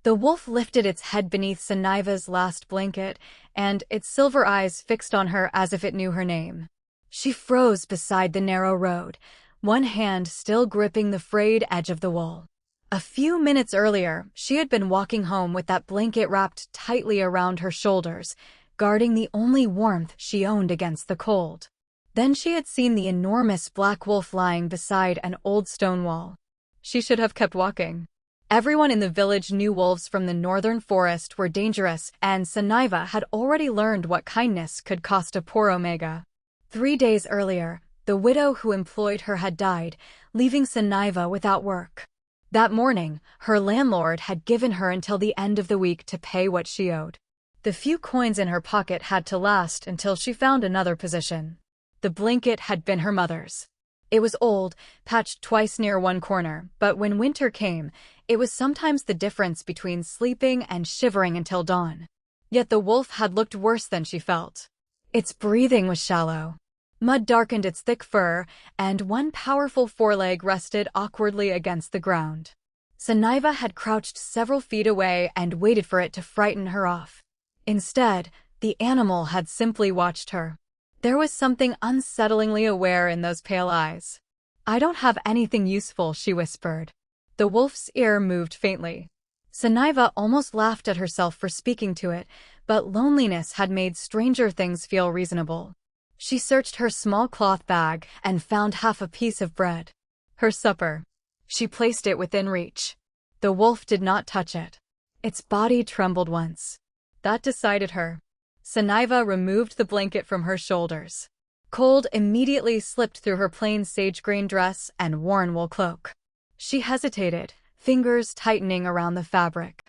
The wolf lifted its head beneath Saniva's last blanket, and its silver eyes fixed on her as if it knew her name. She froze beside the narrow road, one hand still gripping the frayed edge of the wool. A few minutes earlier, she had been walking home with that blanket wrapped tightly around her shoulders, guarding the only warmth she owned against the cold. Then she had seen the enormous black wolf lying beside an old stone wall. She should have kept walking. Everyone in the village knew wolves from the northern forest were dangerous, and Saniva had already learned what kindness could cost a poor Omega. 3 days earlier, the widow who employed her had died, leaving Saniva without work. That morning, her landlord had given her until the end of the week to pay what she owed. The few coins in her pocket had to last until she found another position. The blanket had been her mother's. It was old, patched twice near one corner, but when winter came, it was sometimes the difference between sleeping and shivering until dawn. Yet the wolf had looked worse than she felt. Its breathing was shallow. Mud darkened its thick fur, and one powerful foreleg rested awkwardly against the ground. Saniva had crouched several feet away and waited for it to frighten her off. Instead, the animal had simply watched her. There was something unsettlingly aware in those pale eyes. "I don't have anything useful," she whispered. The wolf's ear moved faintly. Saniva almost laughed at herself for speaking to it, but loneliness had made stranger things feel reasonable. She searched her small cloth bag and found half a piece of bread. Her supper. She placed it within reach. The wolf did not touch it. Its body trembled once. That decided her. Saniva removed the blanket from her shoulders. Cold immediately slipped through her plain sage-green dress and worn wool cloak. She hesitated, fingers tightening around the fabric.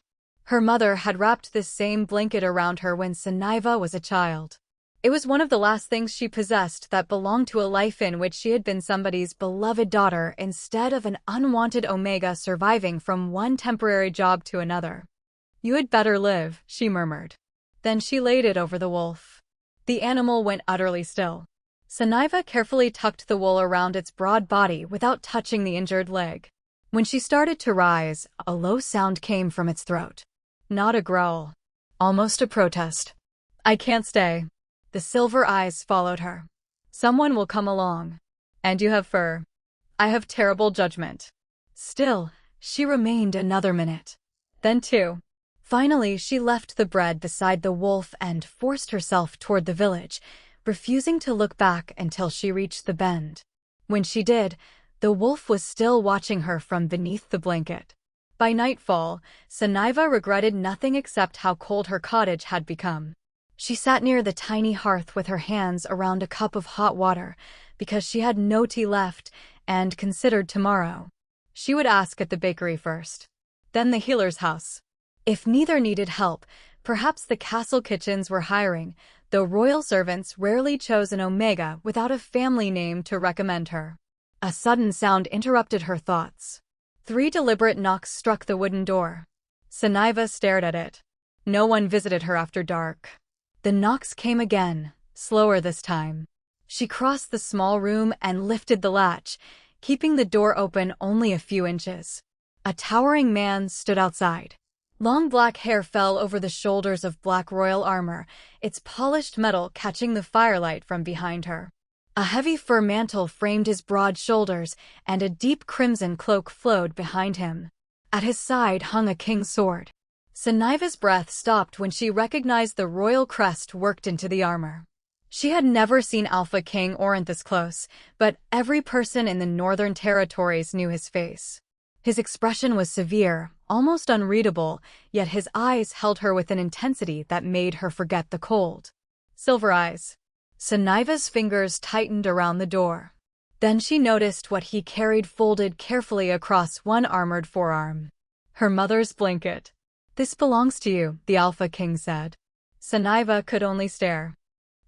Her mother had wrapped this same blanket around her when Saniva was a child. It was one of the last things she possessed that belonged to a life in which she had been somebody's beloved daughter instead of an unwanted Omega surviving from one temporary job to another. "You had better live," she murmured. Then she laid it over the wolf. The animal went utterly still. Saniva carefully tucked the wool around its broad body without touching the injured leg. When she started to rise, a low sound came from its throat. Not a growl. Almost a protest. "I can't stay." The silver eyes followed her. "Someone will come along. And you have fur. I have terrible judgment." Still, she remained another minute. Then 2. Finally, she left the bread beside the wolf and forced herself toward the village, refusing to look back until she reached the bend. When she did, the wolf was still watching her from beneath the blanket. By nightfall, Saniva regretted nothing except how cold her cottage had become. She sat near the tiny hearth with her hands around a cup of hot water because she had no tea left and considered tomorrow. She would ask at the bakery first. Then the healer's house. If neither needed help, perhaps the castle kitchens were hiring, though royal servants rarely chose an Omega without a family name to recommend her. A sudden sound interrupted her thoughts. 3 deliberate knocks struck the wooden door. Saniva stared at it. No one visited her after dark. The knocks came again, slower this time. She crossed the small room and lifted the latch, keeping the door open only a few inches. A towering man stood outside. Long black hair fell over the shoulders of black royal armor, its polished metal catching the firelight from behind her. A heavy fur mantle framed his broad shoulders, and a deep crimson cloak flowed behind him. At his side hung a king's sword. Saniva's breath stopped when she recognized the royal crest worked into the armor. She had never seen Alpha King Orinth this close, but every person in the northern territories knew his face. His expression was severe, almost unreadable, yet his eyes held her with an intensity that made her forget the cold. Silver eyes. Saniva's fingers tightened around the door. Then she noticed what he carried folded carefully across one armored forearm. Her mother's blanket. "This belongs to you," the Alpha King said. Saniva could only stare.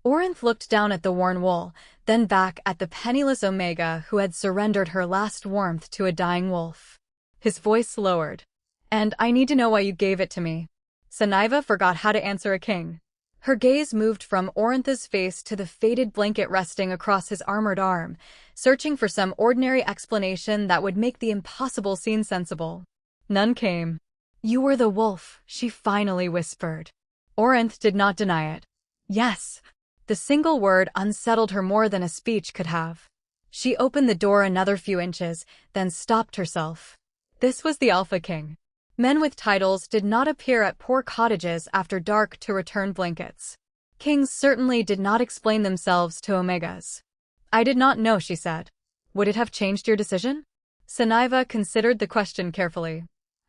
Orinth looked down at the worn wool, then back at the penniless Omega who had surrendered her last warmth to a dying wolf. His voice lowered. "And I need to know why you gave it to me." Saniva forgot how to answer a king. Her gaze moved from Orinth's face to the faded blanket resting across his armored arm, searching for some ordinary explanation that would make the impossible seem sensible. None came. You were the wolf, she finally whispered. Orinth did not deny it. Yes. The single word unsettled her more than a speech could have. She opened the door another few inches, then stopped herself. This was the Alpha King. Men with titles did not appear at poor cottages after dark to return blankets. Kings certainly did not explain themselves to Omegas. I did not know, she said. Would it have changed your decision? Sunniva considered the question carefully.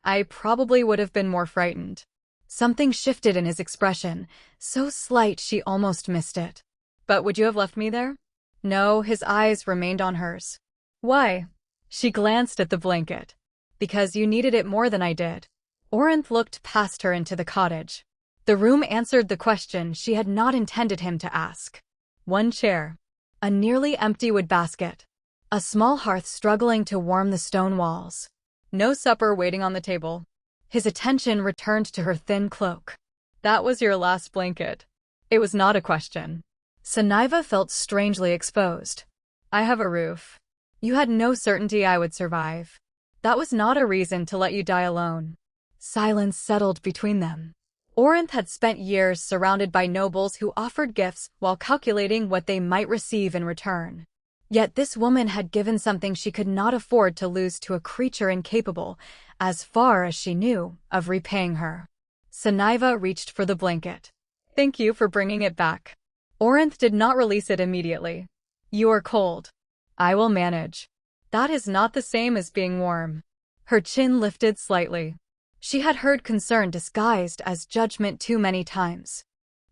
I probably would have been more frightened. Something shifted in his expression, so slight she almost missed it. But would you have left me there? No, his eyes remained on hers. Why? She glanced at the blanket. Because you needed it more than I did. Orinth looked past her into the cottage. The room answered the question she had not intended him to ask. One chair. A nearly empty wood basket. A small hearth struggling to warm the stone walls. No supper waiting on the table. His attention returned to her thin cloak. That was your last blanket. It was not a question. Sunniva felt strangely exposed. I have a roof. You had no certainty I would survive. That was not a reason to let you die alone. Silence settled between them. Orinth had spent years surrounded by nobles who offered gifts while calculating what they might receive in return. Yet this woman had given something she could not afford to lose to a creature incapable, as far as she knew, of repaying her. Sunniva reached for the blanket. Thank you for bringing it back. Orinth did not release it immediately. You are cold. I will manage. That is not the same as being warm. Her chin lifted slightly. She had heard concern disguised as judgment too many times.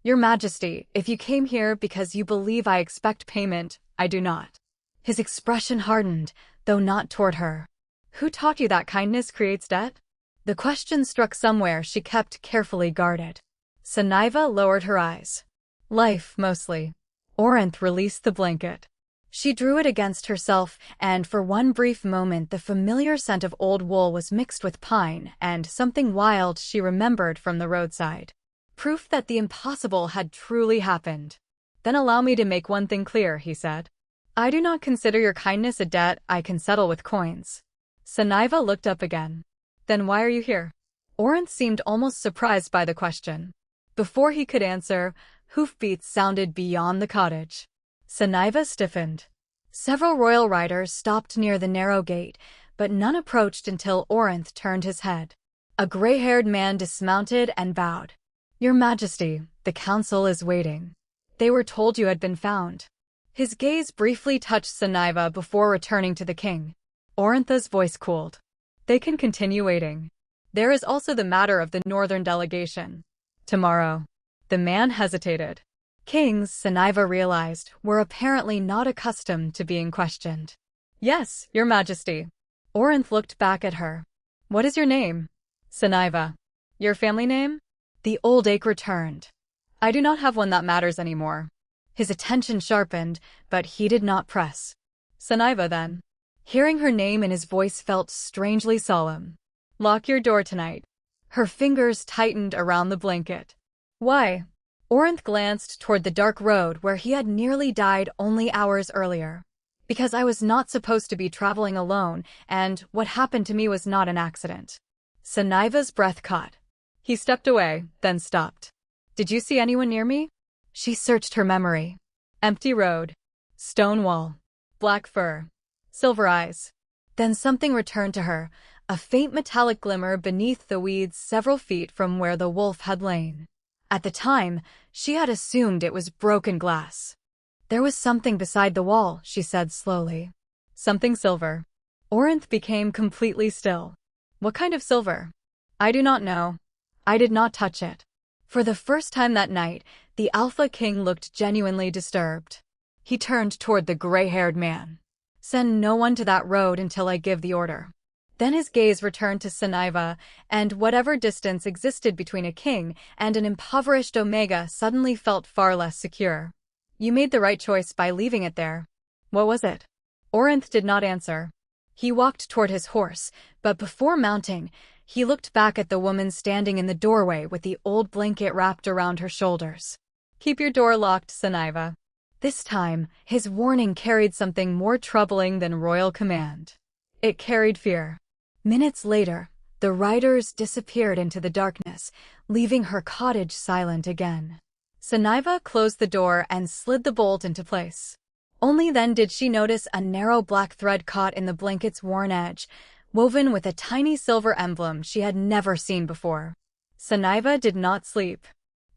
Your Majesty, if you came here because you believe I expect payment, I do not. His expression hardened, though not toward her. Who taught you that kindness creates debt? The question struck somewhere she kept carefully guarded. Sunniva lowered her eyes. Life, mostly. Orinth released the blanket. She drew it against herself, and for one brief moment the familiar scent of old wool was mixed with pine and something wild she remembered from the roadside. Proof that the impossible had truly happened. Then allow me to make one thing clear, he said. I do not consider your kindness a debt I can settle with coins. Sunniva looked up again. Then why are you here? Orinth seemed almost surprised by the question. Before he could answer, hoofbeats sounded beyond the cottage. Sunniva stiffened. Several royal riders stopped near the narrow gate, but none approached until Orinth turned his head. A gray-haired man dismounted and bowed. Your Majesty, the council is waiting. They were told you had been found. His gaze briefly touched Sunniva before returning to the king. Orintha's voice cooled. They can continue waiting. There is also the matter of the northern delegation. Tomorrow. The man hesitated. Kings, Sunniva realized, were apparently not accustomed to being questioned. Yes, Your Majesty. Orinth looked back at her. What is your name? Sunniva. Your family name? The old ache returned. I do not have one that matters anymore. His attention sharpened, but he did not press. Sunniva, then. Hearing her name in his voice felt strangely solemn. Lock your door tonight. Her fingers tightened around the blanket. Why? Orinth glanced toward the dark road where he had nearly died only hours earlier. Because I was not supposed to be traveling alone, and what happened to me was not an accident. Sunniva's breath caught. He stepped away, then stopped. Did you see anyone near me? She searched her memory. Empty road. Stone wall. Black fur. Silver eyes. Then something returned to her, a faint metallic glimmer beneath the weeds several feet from where the wolf had lain. At the time, she had assumed it was broken glass. There was something beside the wall, she said slowly. Something silver. Orinth became completely still. What kind of silver? I do not know. I did not touch it. For the first time that night, the Alpha King looked genuinely disturbed. He turned toward the gray-haired man. Send no one to that road until I give the order. Then his gaze returned to Sunniva, and whatever distance existed between a king and an impoverished Omega suddenly felt far less secure. You made the right choice by leaving it there. What was it? Orinth did not answer. He walked toward his horse, but before mounting, he looked back at the woman standing in the doorway with the old blanket wrapped around her shoulders. Keep your door locked, Sunniva. This time, his warning carried something more troubling than royal command. It carried fear. Minutes later, The riders disappeared into the darkness, leaving her cottage silent again. Sunniva closed the door and slid the bolt into place. Only then did she notice a narrow black thread caught in the blanket's worn edge, woven with a tiny silver emblem she had never seen before. Sunniva did not sleep.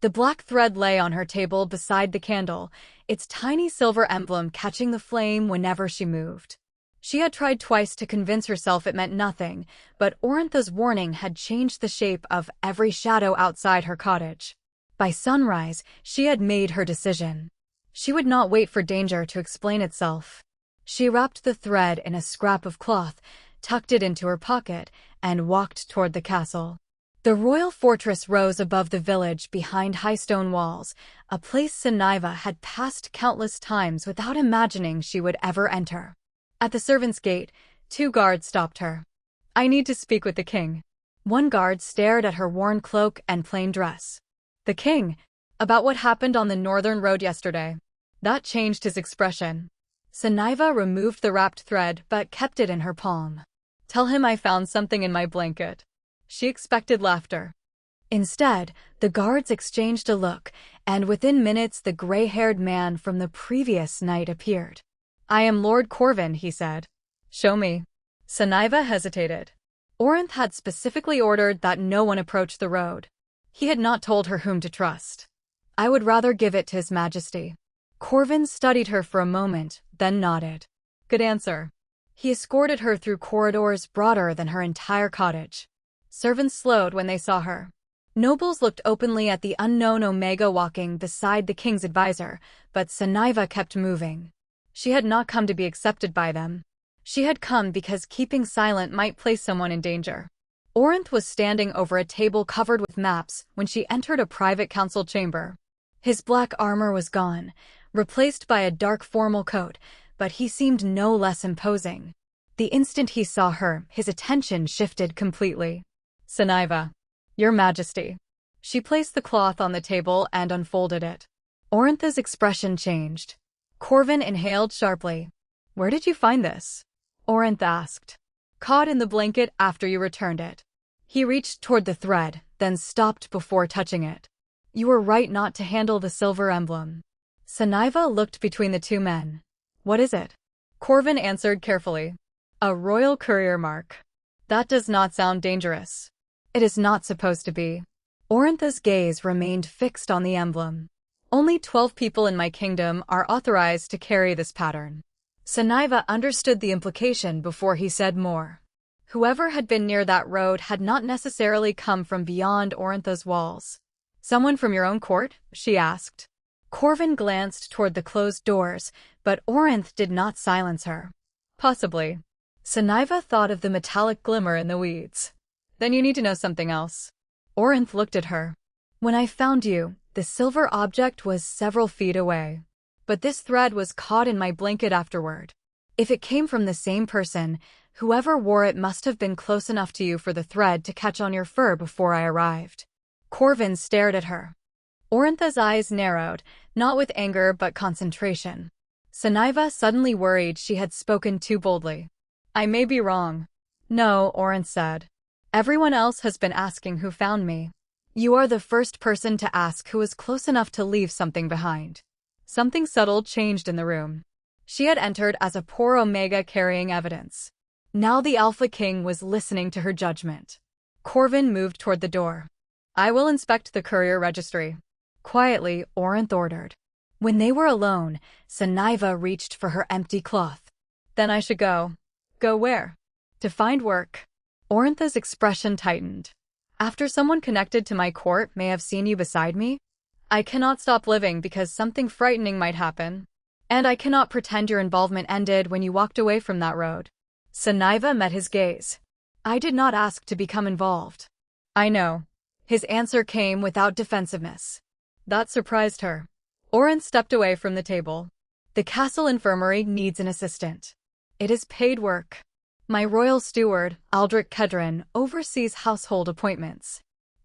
The black thread lay on her table beside the candle, its tiny silver emblem catching the flame whenever she moved. She had tried twice to convince herself it meant nothing, but Orintha's warning had changed the shape of every shadow outside her cottage. By sunrise, she had made her decision. She would not wait for danger to explain itself. She wrapped the thread in a scrap of cloth, tucked it into her pocket, and walked toward the castle. The royal fortress rose above the village behind high stone walls, a place Sunniva had passed countless times without imagining she would ever enter. At the servants' gate, 2 guards stopped her. "I need to speak with the king." One guard stared at her worn cloak and plain dress. "The king? About what happened on the northern road yesterday." That changed his expression. Sunniva removed the wrapped thread but kept it in her palm. "Tell him I found something in my blanket." She expected laughter. Instead, the guards exchanged a look, and within minutes the gray-haired man from the previous night appeared. "I am Lord Corvin," he said. "Show me." Sunniva hesitated. Orinth had specifically ordered that no one approach the road. He had not told her whom to trust. "I would rather give it to His Majesty." Corvin studied her for a moment, then nodded. "Good answer." He escorted her through corridors broader than her entire cottage. Servants slowed when they saw her. Nobles looked openly at the unknown Omega walking beside the king's advisor, but Sunniva kept moving. She had not come to be accepted by them. She had come because keeping silent might place someone in danger. Orinth was standing over a table covered with maps when she entered a private council chamber. His black armor was gone, replaced by a dark formal coat, but he seemed no less imposing. The instant he saw her, his attention shifted completely. "Sunniva, Your Majesty." She placed the cloth on the table and unfolded it. Orintha's expression changed. Corvin inhaled sharply. "Where did you find this?" Orinth asked. "Caught in the blanket after you returned it." He reached toward the thread, then stopped before touching it. "You were right not to handle the silver emblem." Sunniva looked between the 2 men. "What is it?" Corvin answered carefully. "A royal courier mark." "That does not sound dangerous." "It is not supposed to be." Orintha's gaze remained fixed on the emblem. "Only 12 people in my kingdom are authorized to carry this pattern." Sunniva understood the implication before he said more. Whoever had been near that road had not necessarily come from beyond Orintha's walls. "Someone from your own court?" she asked. Corvin glanced toward the closed doors, but Orinth did not silence her. "Possibly." Sunniva thought of the metallic glimmer in the weeds. "Then you need to know something else." Orinth looked at her. "When I found you, the silver object was several feet away. But this thread was caught in my blanket afterward. If it came from the same person, whoever wore it must have been close enough to you for the thread to catch on your fur before I arrived." Corvin stared at her. Orintha's eyes narrowed, not with anger but concentration. Sunniva suddenly worried she had spoken too boldly. "I may be wrong." "No," Orinth said. "Everyone else has been asking who found me. You are the first person to ask who was close enough to leave something behind." Something subtle changed in the room. She had entered as a poor Omega carrying evidence. Now the Alpha King was listening to her judgment. Corvin moved toward the door. "I will inspect the courier registry." Quietly, Orinth ordered. When they were alone, Sunniva reached for her empty cloth. "Then I should go." "Go where?" "To find work." Orintha's expression tightened. "After someone connected to my court may have seen you beside me? I cannot stop living because something frightening might happen. And I cannot pretend your involvement ended when you walked away from that road." Sunniva met his gaze. "I did not ask to become involved." "I know." His answer came without defensiveness. That surprised her. Orinth stepped away from the table. "The castle infirmary needs an assistant. It is paid work. My royal steward, Aldrich Kedron, oversees household appointments.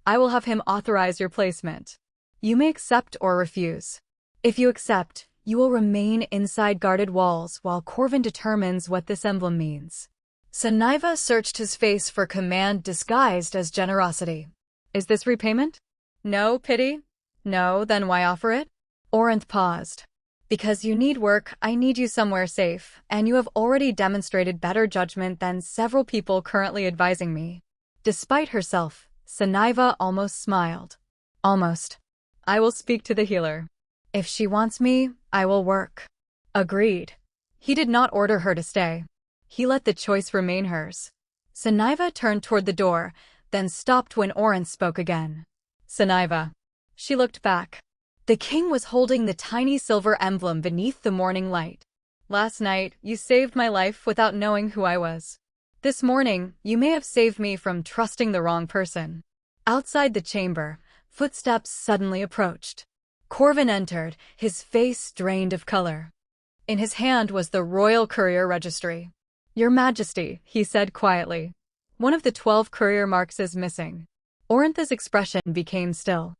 I will have him authorize your placement. You may accept or refuse. If you accept, you will remain inside guarded walls while Corvin determines what this emblem means. Saniva searched his face for command disguised as generosity. Is this repayment? No, pity? No, then why offer it? Orinth paused. Because you need work, I need you somewhere safe, and you have already demonstrated better judgment than several people currently advising me. Despite herself, Saniva almost smiled. Almost. I will speak to the healer. If she wants me, I will work. Agreed. He did not order her to stay. He let the choice remain hers. Saniva turned toward the door, then stopped when Orinth spoke again. Saniva. She looked back. The king was holding the tiny silver emblem beneath the morning light. Last night, you saved my life without knowing who I was. This morning, you may have saved me from trusting the wrong person. Outside the chamber, footsteps suddenly approached. Corvin entered, his face drained of color. In his hand was the royal courier registry. Your Majesty, he said quietly. One of the 12 courier marks is missing. Orintha's expression became still.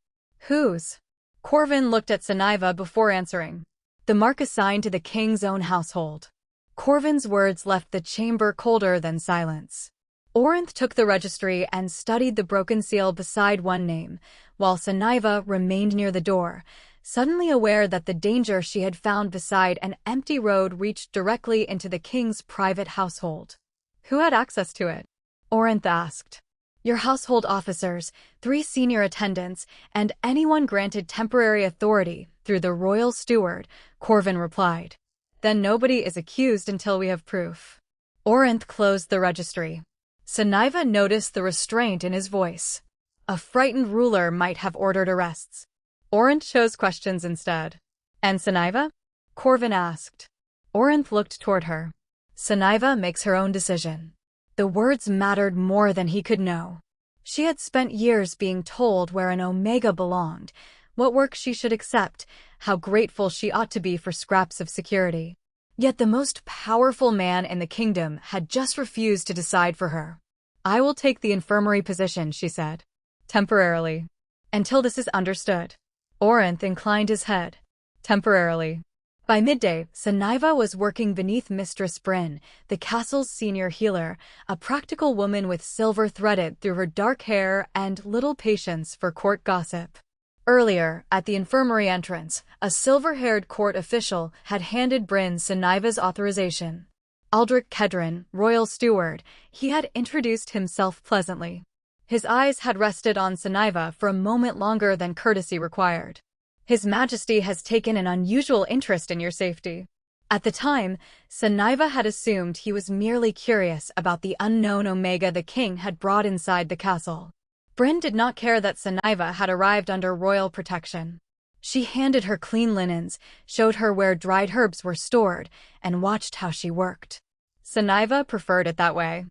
Whose? Corvin looked at Saniva before answering. The mark assigned to the king's own household. Corvin's words left the chamber colder than silence. Orinth took the registry and studied the broken seal beside one name, while Saniva remained near the door, suddenly aware that the danger she had found beside an empty road reached directly into the king's private household. Who had access to it? Orinth asked. Your household officers, 3 senior attendants, and anyone granted temporary authority through the royal steward, Corvin replied. Then nobody is accused until we have proof. Orinth closed the registry. Saniva noticed the restraint in his voice. A frightened ruler might have ordered arrests. Orinth chose questions instead. And Saniva? Corvin asked. Orinth looked toward her. Saniva makes her own decision. The words mattered more than he could know. She had spent years being told where an Omega belonged, what work she should accept, how grateful she ought to be for scraps of security. Yet the most powerful man in the kingdom had just refused to decide for her. I will take the infirmary position, she said. Temporarily. Until this is understood. Orinth inclined his head. Temporarily. By midday, Saniva was working beneath Mistress Bryn, the castle's senior healer, a practical woman with silver threaded through her dark hair and little patience for court gossip. Earlier, at the infirmary entrance, a silver-haired court official had handed Bryn Saniva's authorization. Aldrich Kedron, royal steward, he had introduced himself pleasantly. His eyes had rested on Saniva for a moment longer than courtesy required. His Majesty has taken an unusual interest in your safety. At the time, Saniva had assumed he was merely curious about the unknown Omega the king had brought inside the castle. Bryn did not care that Saniva had arrived under royal protection. She handed her clean linens, showed her where dried herbs were stored, and watched how she worked. Saniva preferred it that way.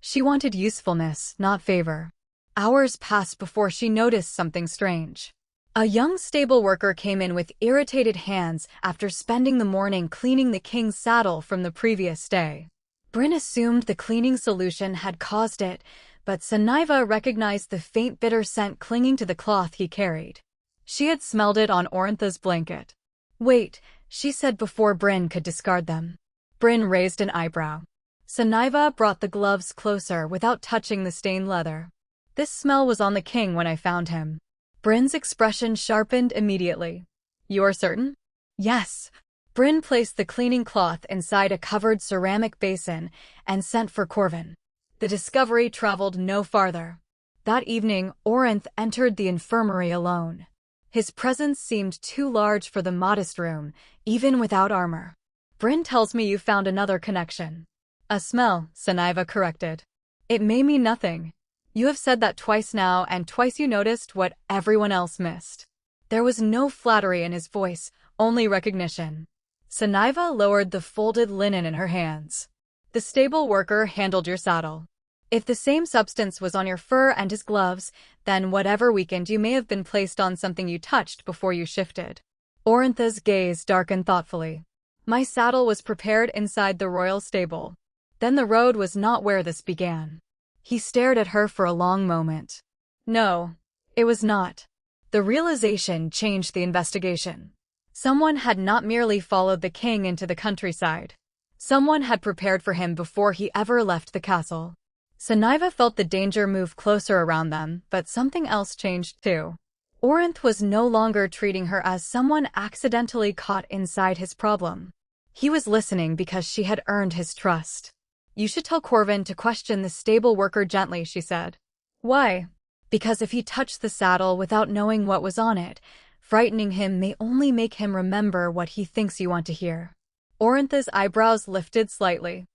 She wanted usefulness, not favor. Hours passed before she noticed something strange. A young stable worker came in with irritated hands after spending the morning cleaning the king's saddle from the previous day. Bryn assumed the cleaning solution had caused it, but Saniva recognized the faint bitter scent clinging to the cloth he carried. She had smelled it on Orintha's blanket. Wait, she said before Bryn could discard them. Bryn raised an eyebrow. Saniva brought the gloves closer without touching the stained leather. This smell was on the king when I found him. Bryn's expression sharpened immediately. You are certain? Yes. Bryn placed the cleaning cloth inside a covered ceramic basin and sent for Corvin. The discovery traveled no farther. That evening, Orinth entered the infirmary alone. His presence seemed too large for the modest room, even without armor. Bryn tells me you found another connection. A smell, Saniva corrected. It may mean nothing. You have said that twice now, and twice you noticed what everyone else missed. There was no flattery in his voice, only recognition. Saniva lowered the folded linen in her hands. The stable worker handled your saddle. If the same substance was on your fur and his gloves, then whatever weakened you may have been placed on something you touched before you shifted. Orintha's gaze darkened thoughtfully. My saddle was prepared inside the royal stable. Then the road was not where this began. He stared at her for a long moment. No, it was not. The realization changed the investigation. Someone had not merely followed the king into the countryside. Someone had prepared for him before he ever left the castle. Sunniva felt the danger move closer around them, but something else changed too. Orinth was no longer treating her as someone accidentally caught inside his problem. He was listening because she had earned his trust. "You should tell Corvin to question the stable worker gently," she said. "Why?" "Because if he touched the saddle without knowing what was on it, frightening him may only make him remember what he thinks you want to hear." Orinth's eyebrows lifted slightly.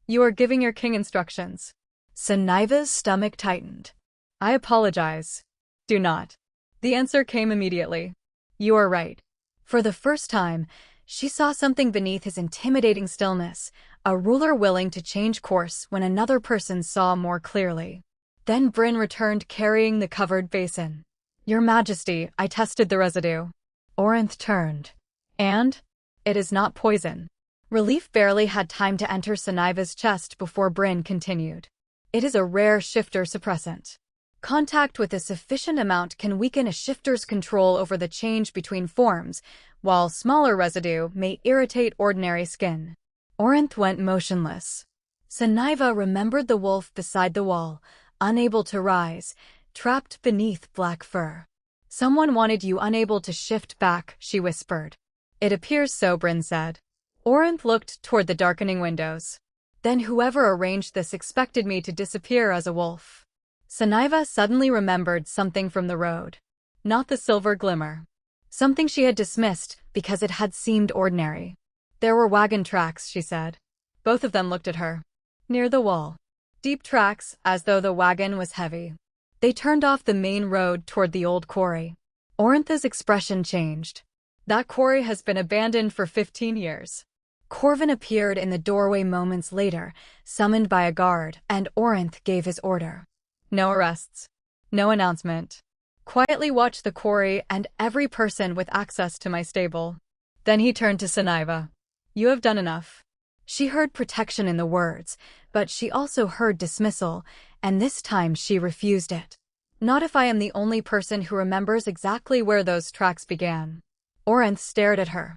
"You are giving your king instructions." Sunniva's stomach tightened. "I apologize." "Do not." The answer came immediately. "You are right." For the first time, she saw something beneath his intimidating stillness, a ruler willing to change course when another person saw more clearly. Then Bryn returned carrying the covered basin. "Your Majesty, I tested the residue." Orinth turned. "And? It is not poison." Relief barely had time to enter Sunniva's chest before Bryn continued. "It is a rare shifter suppressant. Contact with a sufficient amount can weaken a shifter's control over the change between forms, while smaller residue may irritate ordinary skin." Orinth went motionless. Sunniva remembered the wolf beside the wall, unable to rise, trapped beneath black fur. "Someone wanted you unable to shift back," she whispered. "It appears so," Bryn said. Orinth looked toward the darkening windows. "Then whoever arranged this expected me to disappear as a wolf." Sunniva suddenly remembered something from the road. Not the silver glimmer. Something she had dismissed because it had seemed ordinary. "There were wagon tracks," she said. Both of them looked at her. "Near the wall." Deep tracks, as though the wagon was heavy. They turned off the main road toward the old quarry. Orinth's expression changed. "That quarry has been abandoned for 15 years. Corvin appeared in the doorway moments later, summoned by a guard, and Orinth gave his order. "No arrests. No announcement. Quietly watch the quarry and every person with access to my stable." Then he turned to Sunniva. "You have done enough." She heard protection in the words, but she also heard dismissal, and this time she refused it. "Not if I am the only person who remembers exactly where those tracks began." Orinth stared at her.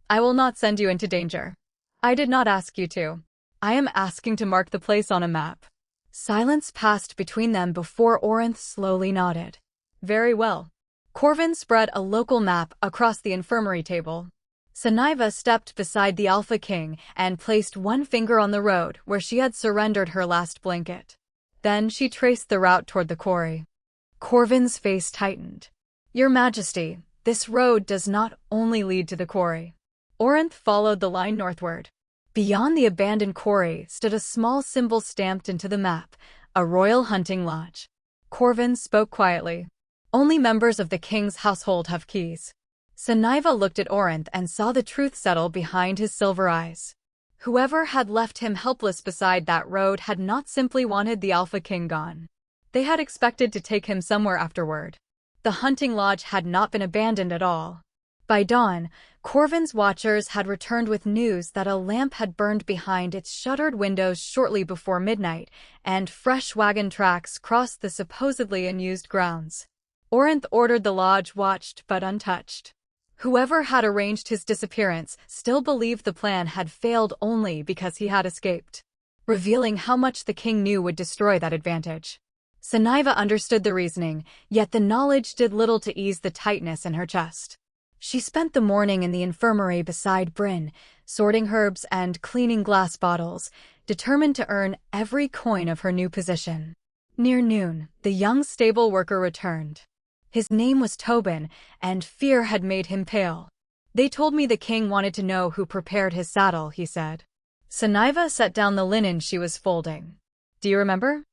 "I will not send you into danger. I did not ask you to. I am asking to mark the place on a map." Silence passed between them before Orinth slowly nodded. "Very well." Corvin spread a local map across the infirmary table. Sunniva stepped beside the Alpha King and placed one finger on the road where she had surrendered her last blanket. Then she traced the route toward the quarry. Corvin's face tightened. "Your Majesty, this road does not only lead to the quarry." Orinth followed the line northward. Beyond the abandoned quarry stood a small symbol stamped into the map, a royal hunting lodge. Corvin spoke quietly. "Only members of the king's household have keys." Sunniva looked at Orinth and saw the truth settle behind his silver eyes. Whoever had left him helpless beside that road had not simply wanted the Alpha King gone. They had expected to take him somewhere afterward. The hunting lodge had not been abandoned at all. By dawn, Corvin's watchers had returned with news that a lamp had burned behind its shuttered windows shortly before midnight, and fresh wagon tracks crossed the supposedly unused grounds. Orinth ordered the lodge watched but untouched. Whoever had arranged his disappearance still believed the plan had failed only because he had escaped. Revealing how much the king knew would destroy that advantage. Sunniva understood the reasoning, yet the knowledge did little to ease the tightness in her chest. She spent the morning in the infirmary beside Bryn, sorting herbs and cleaning glass bottles, determined to earn every coin of her new position. Near noon, the young stable worker returned. His name was Tobin, and fear had made him pale. "They told me the king wanted to know who prepared his saddle," he said. Sunniva set down the linen she was folding. "Do you remember?"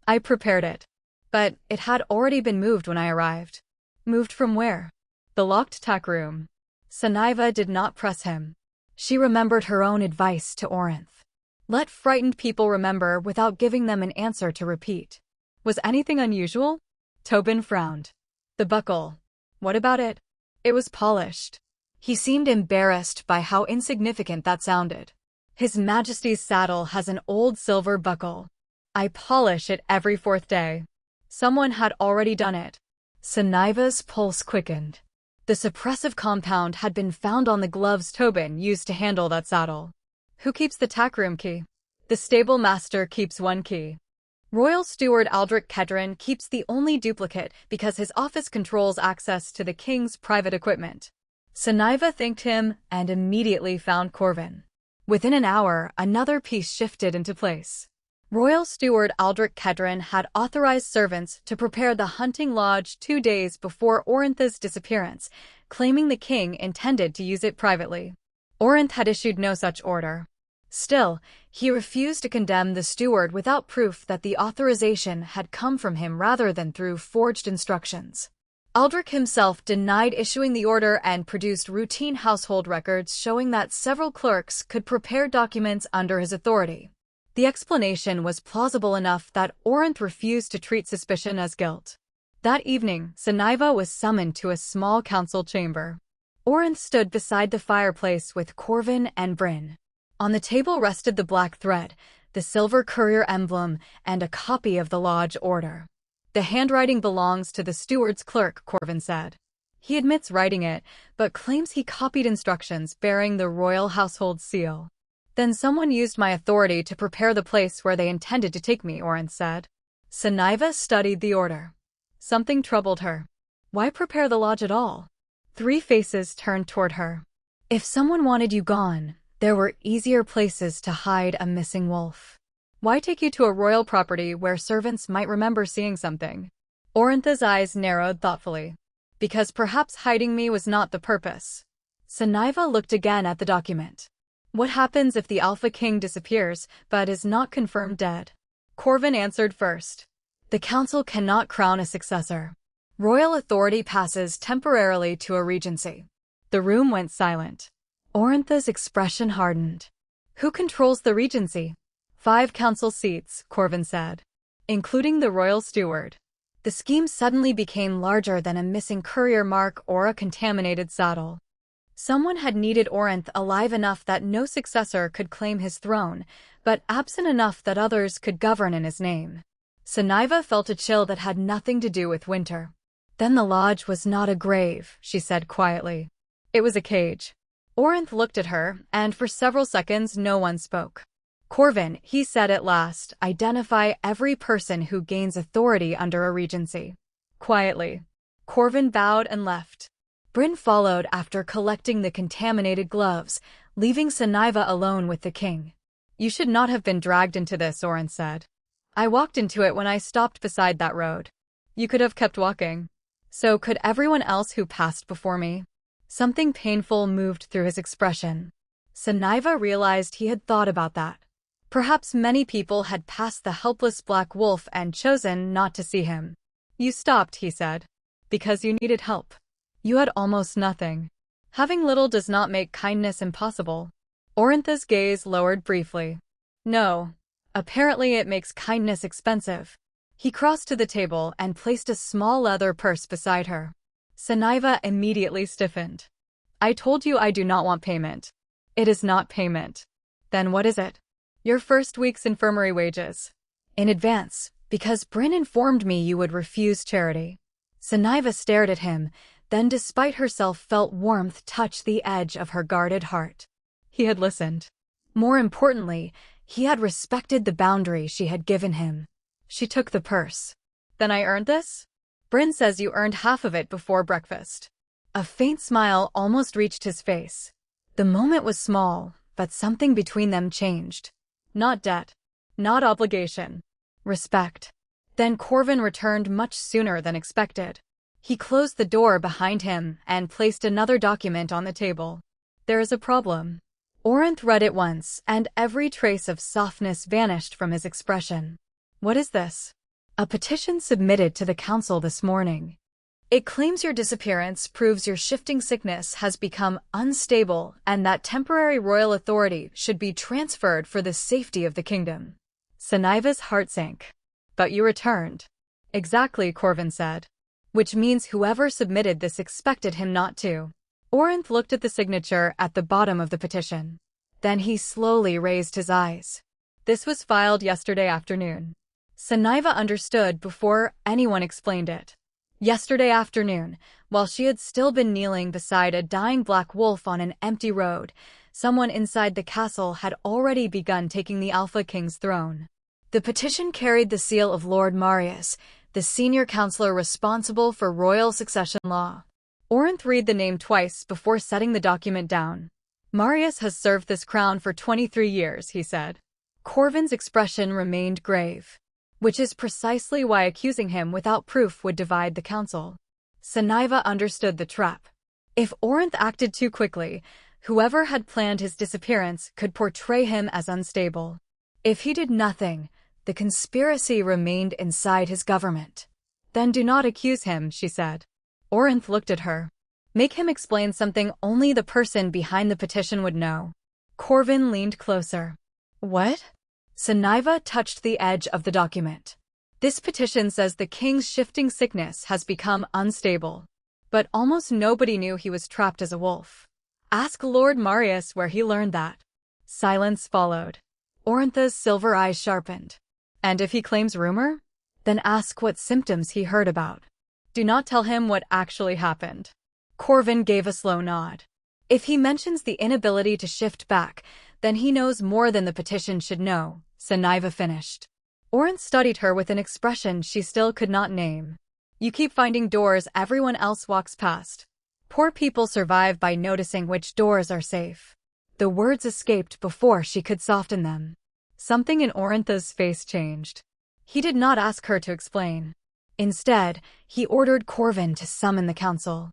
"I prepared it. But it had already been moved when I arrived." "Moved from where?" "The locked tack room." Sunniva did not press him. She remembered her own advice to Orinth. Let frightened people remember without giving them an answer to repeat. "Was anything unusual?" Tobin frowned. "The buckle. What about it?" "It was polished." He seemed embarrassed by how insignificant that sounded. "His Majesty's saddle has an old silver buckle. I polish it every 4th day." Someone had already done it. Sunniva's pulse quickened. The suppressive compound had been found on the gloves Tobin used to handle that saddle. Who keeps the tackroom key? The stable master keeps one key. Royal Steward Aldrich Kedron keeps the only duplicate because his office controls access to the king's private equipment. Sunniva thanked him and immediately found Corvin. Within an hour, another piece shifted into place. Royal Steward Aldrich Kedron had authorized servants to prepare the hunting lodge 2 days before Orintha's disappearance, claiming the king intended to use it privately. Orinth had issued no such order. Still, he refused to condemn the steward without proof that the authorization had come from him rather than through forged instructions. Aldrich himself denied issuing the order and produced routine household records showing that several clerks could prepare documents under his authority. The explanation was plausible enough that Orinth refused to treat suspicion as guilt. That evening, Sunniva was summoned to a small council chamber. Orinth stood beside the fireplace with Corvin and Bryn. On the table rested the black thread, the silver courier emblem, and a copy of the lodge order. The handwriting belongs to the steward's clerk, Corvin said. He admits writing it, but claims he copied instructions bearing the royal household seal. Then someone used my authority to prepare the place where they intended to take me, Orinth said. Sunniva studied the order. Something troubled her. Why prepare the lodge at all? 3 faces turned toward her. If someone wanted you gone, there were easier places to hide a missing wolf. Why take you to a royal property where servants might remember seeing something? Orintha's eyes narrowed thoughtfully. Because perhaps hiding me was not the purpose. Sunniva looked again at the document. What happens if the Alpha King disappears, but is not confirmed dead? Corvin answered first. The council cannot crown a successor. Royal authority passes temporarily to a regency. The room went silent. Orintha's expression hardened. Who controls the regency? 5 council seats, Corvin said, including the royal steward. The scheme suddenly became larger than a missing courier mark or a contaminated saddle. Someone had needed Orinth alive enough that no successor could claim his throne, but absent enough that others could govern in his name. Sunniva felt a chill that had nothing to do with winter. Then the lodge was not a grave, she said quietly. It was a cage. Orinth looked at her, and for several seconds no one spoke. Corvin, he said at last, identify every person who gains authority under a regency. Quietly. Corvin bowed and left. Bryn followed after collecting the contaminated gloves, leaving Sunniva alone with the king. You should not have been dragged into this, Orinth said. I walked into it when I stopped beside that road. You could have kept walking. So could everyone else who passed before me. Something painful moved through his expression. Sunniva realized he had thought about that. Perhaps many people had passed the helpless black wolf and chosen not to see him. You stopped, he said. Because you needed help. You had almost nothing. Having little does not make kindness impossible. Orintha's gaze lowered briefly. No. Apparently it makes kindness expensive. He crossed to the table and placed a small leather purse beside her. Sunniva immediately stiffened. I told you I do not want payment. It is not payment. Then what is it? Your first week's infirmary wages. In advance, because Bryn informed me you would refuse charity. Sunniva stared at him, then despite herself felt warmth touch the edge of her guarded heart. He had listened. More importantly, he had respected the boundary she had given him. She took the purse. Then I earned this? Bryn says you earned half of it before breakfast. A faint smile almost reached his face. The moment was small, but something between them changed. Not debt. Not obligation. Respect. Then Corvin returned much sooner than expected. He closed the door behind him and placed another document on the table. There is a problem. Orinth read it once, and every trace of softness vanished from his expression. What is this? A petition submitted to the council this morning. It claims your disappearance proves your shifting sickness has become unstable and that temporary royal authority should be transferred for the safety of the kingdom. Sunniva's heart sank. But you returned. Exactly, Corvin said. Which means whoever submitted this expected him not to. Orinth looked at the signature at the bottom of the petition. Then he slowly raised his eyes. This was filed yesterday afternoon. Sunniva understood before anyone explained it. Yesterday afternoon, while she had still been kneeling beside a dying black wolf on an empty road, someone inside the castle had already begun taking the Alpha King's throne. The petition carried the seal of Lord Marius, the senior counselor responsible for royal succession law. Orinth read the name twice before setting the document down. Marius has served this crown for 23 years, he said. Corvin's expression remained grave. Which is precisely why accusing him without proof would divide the council. Sunniva understood the trap. If Orinth acted too quickly, whoever had planned his disappearance could portray him as unstable. If he did nothing, the conspiracy remained inside his government. Then do not accuse him, she said. Orinth looked at her. Make him explain something only the person behind the petition would know. Corvin leaned closer. What? Sunniva touched the edge of the document. This petition says the king's shifting sickness has become unstable. But almost nobody knew he was trapped as a wolf. Ask Lord Marius where he learned that. Silence followed. Orintha's silver eyes sharpened. And if he claims rumor? Then ask what symptoms he heard about. Do not tell him what actually happened. Corvin gave a slow nod. If he mentions the inability to shift back, then he knows more than the petition should know, Sunniva finished. Orinth studied her with an expression she still could not name. You keep finding doors everyone else walks past. Poor people survive by noticing which doors are safe. The words escaped before she could soften them. Something in Orintha's face changed. He did not ask her to explain. Instead, he ordered Corvin to summon the council.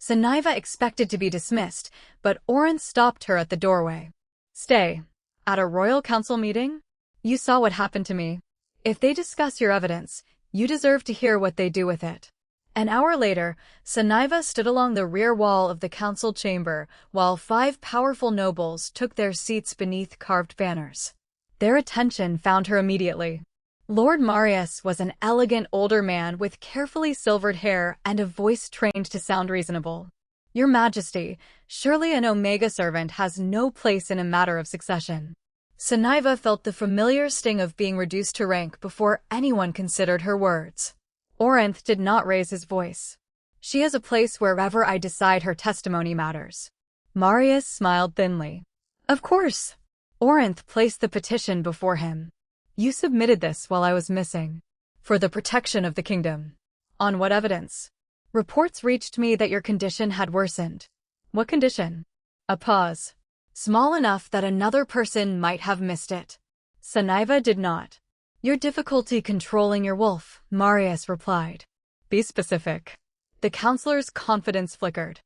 Sunniva expected to be dismissed, but Orinth stopped her at the doorway. Stay. At a royal council meeting? You saw what happened to me. If they discuss your evidence, you deserve to hear what they do with it. An hour later, Sunniva stood along the rear wall of the council chamber, while 5 powerful nobles took their seats beneath carved banners. Their attention found her immediately. Lord Marius was an elegant older man with carefully silvered hair and a voice trained to sound reasonable. Your Majesty, surely an Omega servant has no place in a matter of succession. Sunniva felt the familiar sting of being reduced to rank before anyone considered her words. Orinth did not raise his voice. She has a place wherever I decide her testimony matters. Marius smiled thinly. Of course. Orinth placed the petition before him. You submitted this while I was missing. For the protection of the kingdom. On what evidence? Reports reached me that your condition had worsened. What condition? A pause. Small enough that another person might have missed it. Sunniva did not. Your difficulty controlling your wolf, Marius replied. Be specific. The counselor's confidence flickered.